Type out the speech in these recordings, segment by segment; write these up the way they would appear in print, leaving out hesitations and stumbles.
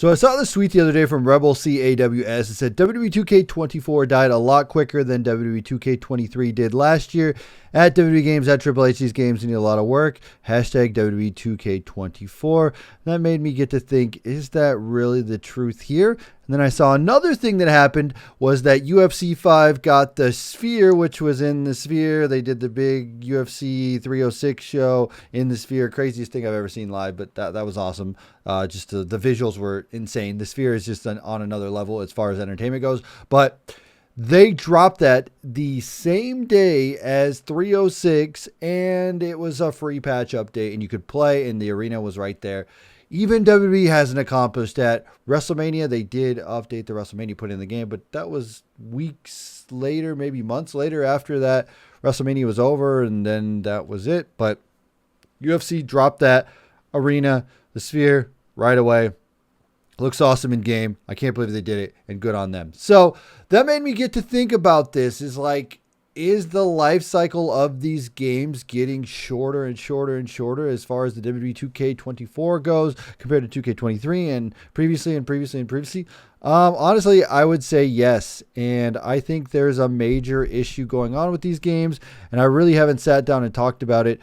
So I saw this tweet the other day from Rebel CAWS. It said WWE 2K24 died a lot quicker than WWE 2K23 did last year. At WWE Games, at Triple H, these games need a lot of work. Hashtag WWE 2K24. That made me get to think, is that really the truth here? And then I saw another thing that happened was that UFC 5 got the Sphere, which was in the Sphere. They did the big UFC 306 show in the Sphere. Craziest thing I've ever seen live, but that was awesome. Just the visuals were insane. The Sphere is just on another level as far as entertainment goes. But they dropped that the same day as 306, and it was a free patch update, and you could play, and the arena was right there. Even WWE hasn't accomplished that. WrestleMania, they did update the WrestleMania, put in the game, but that was weeks later, maybe months later after that WrestleMania was over, and then that was it. But UFC dropped that arena, the Sphere, right away. Looks awesome in game. I can't believe they did it, and good on them. So that made me get to think about this. Is the life cycle of these games getting shorter and shorter and shorter as far as the WWE 2K24 goes compared to 2K23 and previously? Honestly, I would say yes. And I think there's a major issue going on with these games. And I really haven't sat down and talked about it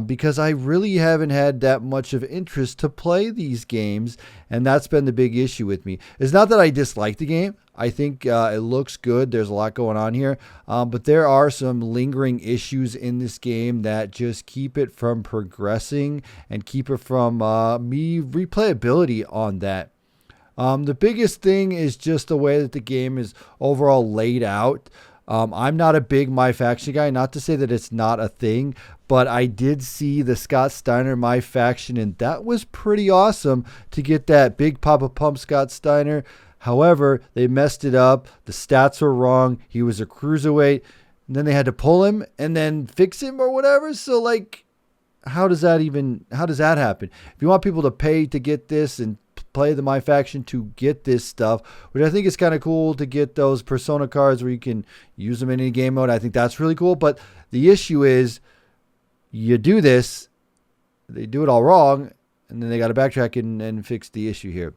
because I really haven't had that much of interest to play these games. And that's been the big issue with me. It's not that I dislike the game. I think it looks good. There's a lot going on here. But there are some lingering issues in this game that just keep it from progressing and keep it from me replayability on that. The biggest thing is just the way that the game is overall laid out. I'm not a big MyFaction guy, not to say that it's not a thing, but I did see the Scott Steiner MyFaction, and that was pretty awesome to get that big Papa Pump Scott Steiner. However, they messed it up. The stats were wrong. He was a cruiserweight, and then they had to pull him and then fix him or whatever. So, how does that happen? If you want people to pay to get this and play the MyFaction to get this stuff, which I think is kind of cool to get those Persona cards where you can use them in any game mode. I think that's really cool. But the issue is you do this, they do it all wrong, and then they got to backtrack and fix the issue here.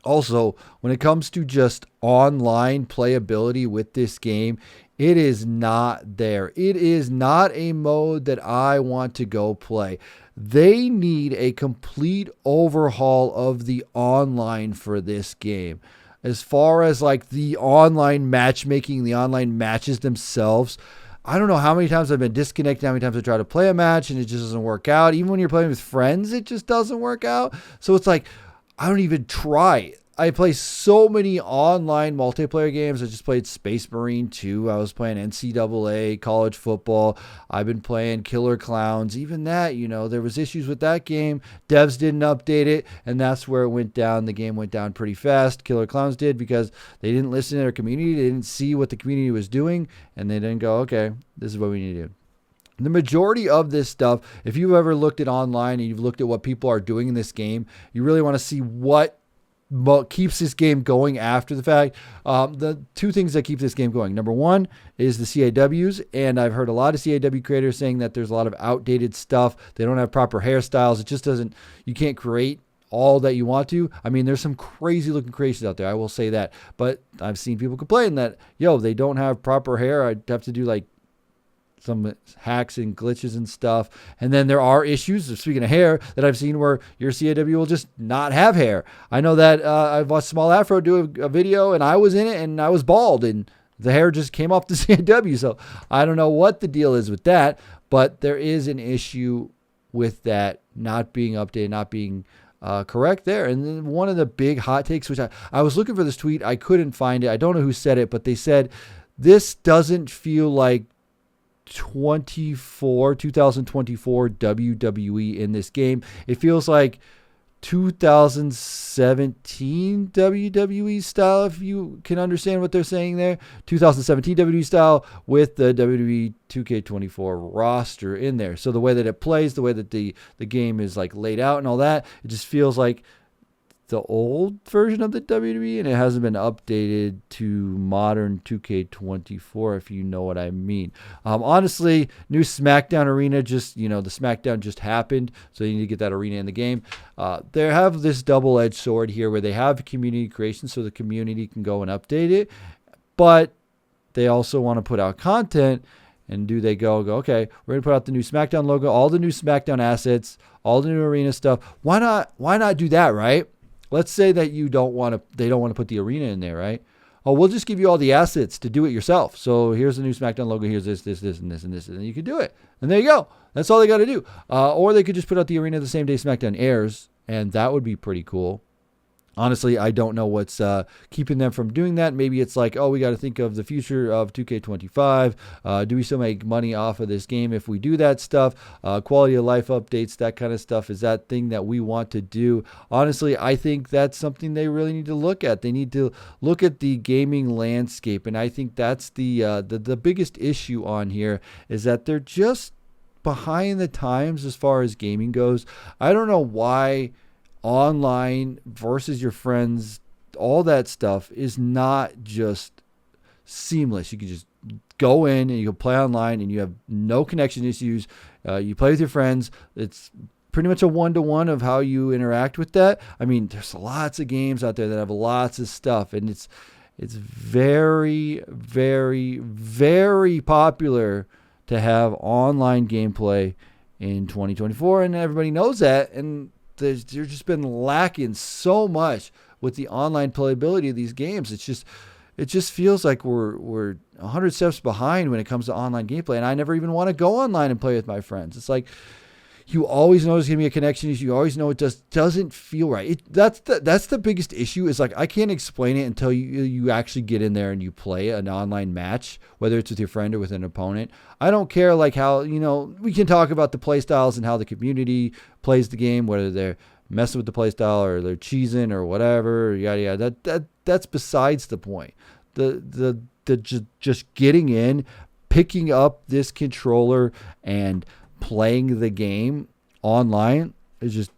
Also, when it comes to just online playability with this game, it is not there. It is not a mode that I want to go play. They need a complete overhaul of the online for this game. As far as the online matchmaking, the online matches themselves, I don't know how many times I've been disconnected, how many times I try to play a match and it just doesn't work out. Even when you're playing with friends, it just doesn't work out. So it's I don't even try. I play so many online multiplayer games. I just played Space Marine 2. I was playing NCAA, college football. I've been playing Killer Clowns. Even that, there was issues with that game. Devs didn't update it, and that's where it went down. The game went down pretty fast. Killer Clowns did because they didn't listen to their community. They didn't see what the community was doing, and they didn't go, okay, this is what we need to do. The majority of this stuff, if you've ever looked at online and you've looked at what people are doing in this game, you really want to see what keeps this game going after the fact. The two things that keep this game going. Number one is the CAWs, and I've heard a lot of CAW creators saying that there's a lot of outdated stuff. They don't have proper hairstyles. It just doesn't, you can't create all that you want to. I mean, there's some crazy looking creations out there. I will say that, but I've seen people complain that, they don't have proper hair. I'd have to do some hacks and glitches and stuff. And then there are issues, speaking of hair, that I've seen where your CAW will just not have hair. I know that I've watched Small Afro do a video, and I was in it, and I was bald, and the hair just came off the CAW. So I don't know what the deal is with that, but there is an issue with that not being updated, not being correct there. And then one of the big hot takes, which I was looking for this tweet, I couldn't find it. I don't know who said it, but they said, this doesn't feel like 2024 WWE in this game. It feels like 2017 WWE style, if you can understand what they're saying there. 2017 WWE style with the WWE 2K24 roster in there. So the way that it plays, the way that the game is laid out and all that, it just feels like the old version of the WWE, and it hasn't been updated to modern 2K24, if you know what I mean. Honestly, new SmackDown arena the SmackDown just happened, so you need to get that arena in the game. They have this double-edged sword here where they have community creation so the community can go and update it, but they also want to put out content. And do they go, okay, we're going to put out the new SmackDown logo, all the new SmackDown assets, all the new arena stuff. Why not do that, right? Let's say that they don't want to put the arena in there, right? Oh, we'll just give you all the assets to do it yourself. So here's the new SmackDown logo. Here's this, and this, and this, and then you can do it. And there you go. That's all they got to do. Or they could just put out the arena the same day SmackDown airs, and that would be pretty cool. Honestly, I don't know what's keeping them from doing that. Maybe it's like, oh, we got to think of the future of 2K25. Do we still make money off of this game if we do that stuff? Quality of life updates, that kind of stuff. Is that thing that we want to do? Honestly, I think that's something they really need to look at. They need to look at the gaming landscape, and I think that's the biggest issue on here is that they're just behind the times as far as gaming goes. I don't know why online versus your friends, all that stuff is not just seamless. You can just go in and you can play online and you have no connection issues. You play with your friends. It's pretty much a one-to-one of how you interact with that. I mean, there's lots of games out there that have lots of stuff, and it's very, very, very popular to have online gameplay in 2024, and everybody knows that, and there's just been lacking so much with the online playability of these games. It just feels like we're 100 steps behind when it comes to online gameplay, and I never even want to go online and play with my friends. It's like you always know there's going to be a connection issue. You always know it just doesn't feel right. That's the biggest issue is like I can't explain it until you actually get in there and you play an online match, whether it's with your friend or with an opponent. I don't care like how, we can talk about the play styles and how the community plays the game, whether they're messing with the play style or they're cheesing or whatever, yada yada. That's besides the point. The just getting in, picking up this controller and playing the game online, it just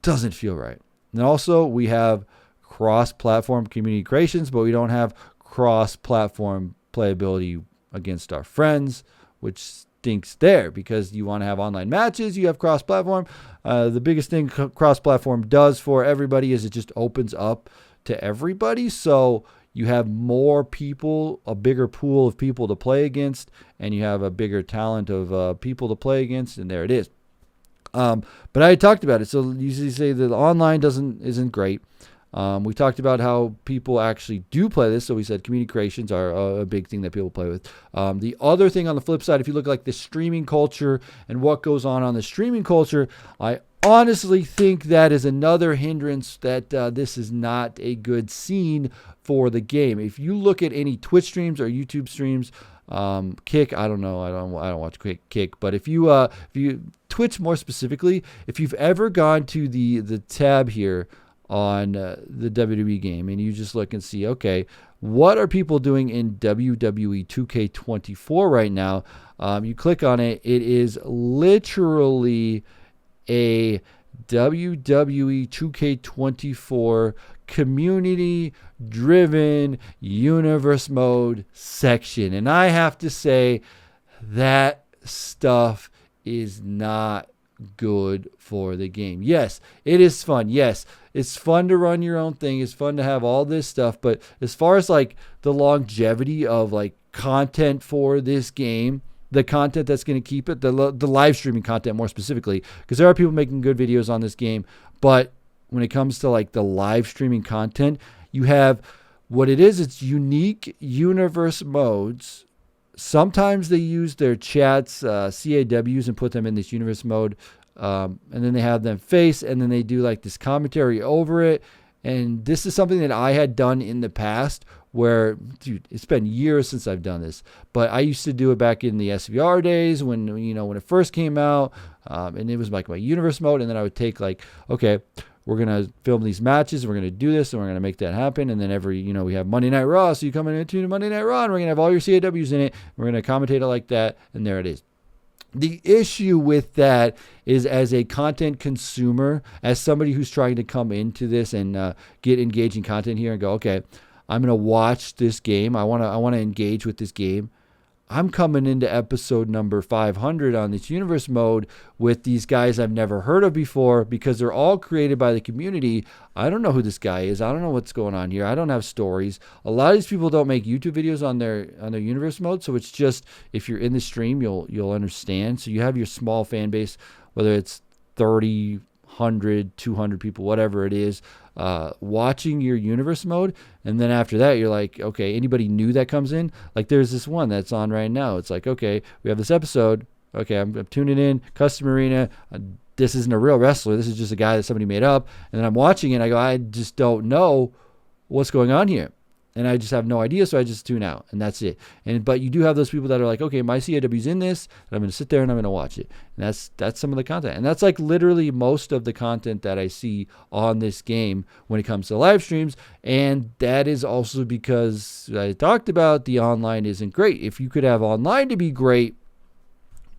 doesn't feel right. And also we have cross-platform community creations, but we don't have cross-platform playability against our friends, which stinks there because you want to have online matches, you have cross-platform. The biggest thing cross-platform does for everybody is it just opens up to everybody. So you have more people, a bigger pool of people to play against, and you have a bigger talent of people to play against, and there it is. But I talked about it. So you usually say that online isn't great. We talked about how people actually do play this. So we said community creations are a big thing that people play with. The other thing on the flip side, if you look at like the streaming culture and what goes on the streaming culture, I honestly think that is another hindrance that this is not a good scene for the game. If you look at any Twitch streams or YouTube streams, Kick, I don't know, I don't watch Kick, but if you Twitch more specifically, if you've ever gone to the tab here on the WWE game and you just look and see, okay, what are people doing in WWE 2K24 right now? You click on it, it is literally a WWE 2K24 community-driven universe mode section. And I have to say that stuff is not good for the game. Yes, it is fun. Yes, it's fun to run your own thing. It's fun to have all this stuff. But as far as like the longevity of like content for this game, the content that's going to keep it, the live streaming content more specifically, because there are people making good videos on this game, but when it comes to like the live streaming content, you have what it is. It's unique universe modes. Sometimes they use their chats, CAWs, and put them in this universe mode. And then they have them face, and then they do like this commentary over it. And this is something that I had done in the past where, dude, it's been years since I've done this, but I used to do it back in the SVR days when it first came out. And it was like my universe mode. And then I would take like, okay, we're going to film these matches. We're going to do this and we're going to make that happen. And then we have Monday Night Raw. So you come into Monday Night Raw and we're going to have all your CAWs in it. We're going to commentate it like that. And there it is. The issue with that is, as a content consumer, as somebody who's trying to come into this and get engaging content here and go, okay, I'm going to watch this game. I want to engage with this game. I'm coming into episode number 500 on this universe mode with these guys I've never heard of before, because they're all created by the community. I don't know who this guy is. I don't know what's going on here. I don't have stories. A lot of these people don't make YouTube videos on their universe mode, so it's just, if you're in the stream, you'll understand. So you have your small fan base, whether it's 30, 100, 200 people, whatever it is, watching your universe mode. And then after that, you're like, okay, anybody new that comes in, like there's this one that's on right now. It's like, okay, we have this episode. Okay, I'm tuning in, Custom Arena. This isn't a real wrestler. This is just a guy that somebody made up. And then I'm watching it. I go, I just don't know what's going on here. And I just have no idea, so I just tune out, and that's it. But you do have those people that are like, okay, my CAW's in this, and I'm going to sit there and I'm going to watch it. And that's some of the content. And that's like literally most of the content that I see on this game when it comes to live streams. And that is also because I talked about the online isn't great. If you could have online to be great,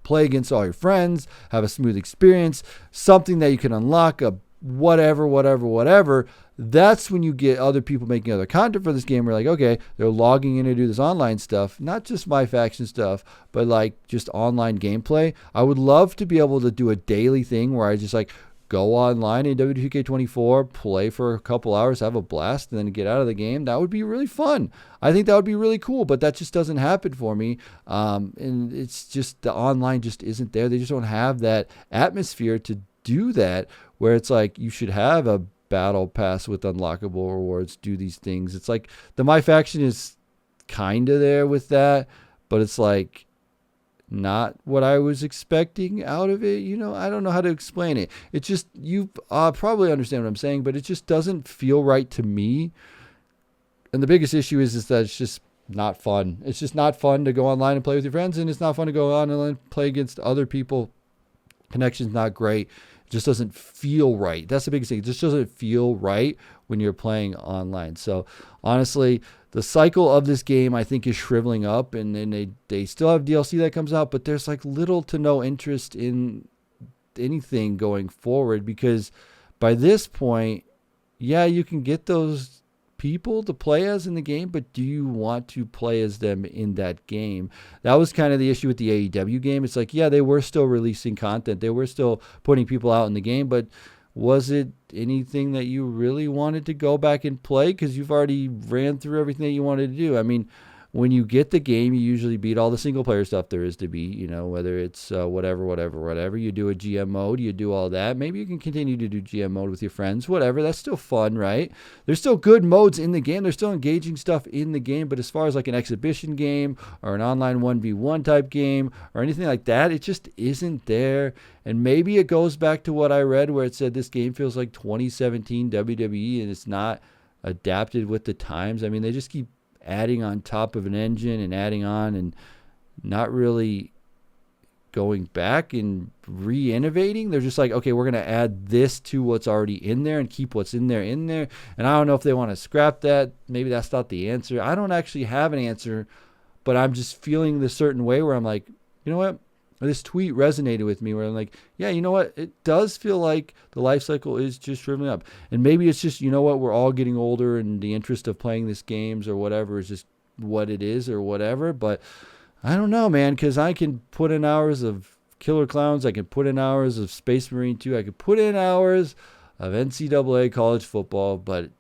play against all your friends, have a smooth experience, something that you can unlock, a whatever, that's when you get other people making other content for this game. We're like, okay, they're logging in to do this online stuff, not just MyFaction stuff, but like just online gameplay. I would love to be able to do a daily thing where I just like go online in WWE 2K24, play for a couple hours, have a blast, and then get out of the game. That would be really fun. I think that would be really cool, but that just doesn't happen for me. And it's just, the online just isn't there. They just don't have that atmosphere to do that, where it's like you should have a battle pass with unlockable rewards, do these things. It's like the MyFaction is kind of there with that, but it's like not what I was expecting out of it. You know, I don't know how to explain it. It's just, you probably understand what I'm saying, but it just doesn't feel right to me. And the biggest issue is that it's just not fun. It's just not fun to go online and play with your friends, and it's not fun to go on and play against other people. Connection's not great. Just doesn't feel right. That's the biggest thing. It just doesn't feel right when you're playing online. So honestly, the cycle of this game, I think, is shriveling up, and then they still have DLC that comes out, but there's like little to no interest in anything going forward, because by this point, yeah, you can get those people to play as in the game, but do you want to play as them in that game? That was kind of the issue with the AEW game. It's like, yeah, they were still releasing content, they were still putting people out in the game, but was it anything that you really wanted to go back and play, because you've already ran through everything that you wanted to do? I mean, when you get the game, you usually beat all the single player stuff there is to beat, you know, whether it's whatever. You do a GM mode, you do all that. Maybe you can continue to do GM mode with your friends, whatever. That's still fun, right? There's still good modes in the game. There's still engaging stuff in the game. But as far as like an exhibition game or an online 1v1 type game or anything like that, it just isn't there. And maybe it goes back to what I read where it said this game feels like 2017 WWE and it's not adapted with the times. I mean, they just keep adding on top of an engine and adding on and not really going back and re-innovating. They're just like, okay, we're going to add this to what's already in there and keep what's in there. And I don't know if they want to scrap that. Maybe that's not the answer. I don't actually have an answer, but I'm just feeling this certain way where I'm like, you know what? This tweet resonated with me where I'm like, yeah, you know what? It does feel like the life cycle is just shriveling up. And maybe it's just, you know what? We're all getting older and the interest of playing these games or whatever is just what it is or whatever. But I don't know, man, because I can put in hours of Killer Clowns. I can put in hours of Space Marine 2. I could put in hours of NCAA college football. But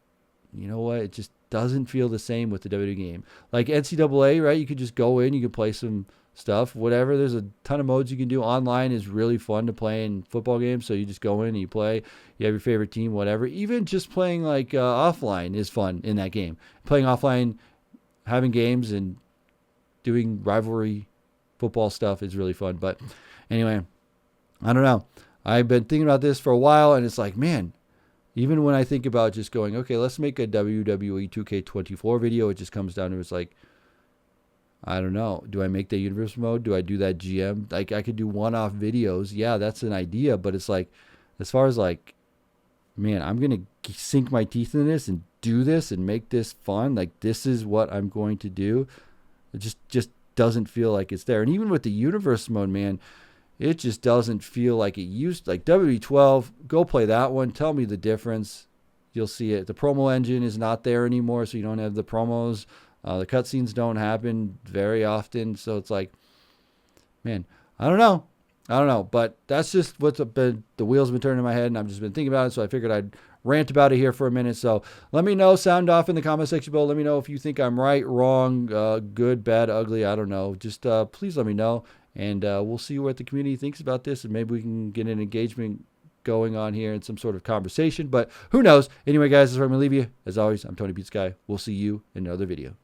you know what? It just doesn't feel the same with the WWE game. Like NCAA, right? You could just go in, you could play some stuff, whatever. There's a ton of modes you can do. Online is really fun to play in football games, so you just go in and you play. You have your favorite team, whatever. Even just playing like offline is fun in that game. Playing offline, having games and doing rivalry football stuff is really fun. But anyway, I don't know. I've been thinking about this for a while, and it's like, man, even when I think about just going, okay, let's make a WWE 2K24 video, it just comes down to, it's like, I don't know. Do I make the universe mode? Do I do that GM? Like, I could do one-off videos. Yeah, that's an idea. But it's like, as far as like, man, I'm going to sink my teeth in this and do this and make this fun. Like, this is what I'm going to do. It just doesn't feel like it's there. And even with the universe mode, man, It just doesn't feel like it used. Like WWE 12, go play that one. Tell me the difference. You'll see it. The promo engine is not there anymore, so you don't have the promos. The cutscenes don't happen very often, so it's like, man, I don't know. But that's just what's been, the wheels have been turning in my head, and I've just been thinking about it, so I figured I'd rant about it here for a minute. So let me know, sound off in the comment section below. Let me know if you think I'm right, wrong, good, bad, ugly. I don't know. Just please let me know, and we'll see what the community thinks about this, and maybe we can get an engagement going on here in some sort of conversation, but who knows? Anyway, guys, that's where I'm going to leave you. As always, I'm TonyPizzaGuy. We'll see you in another video.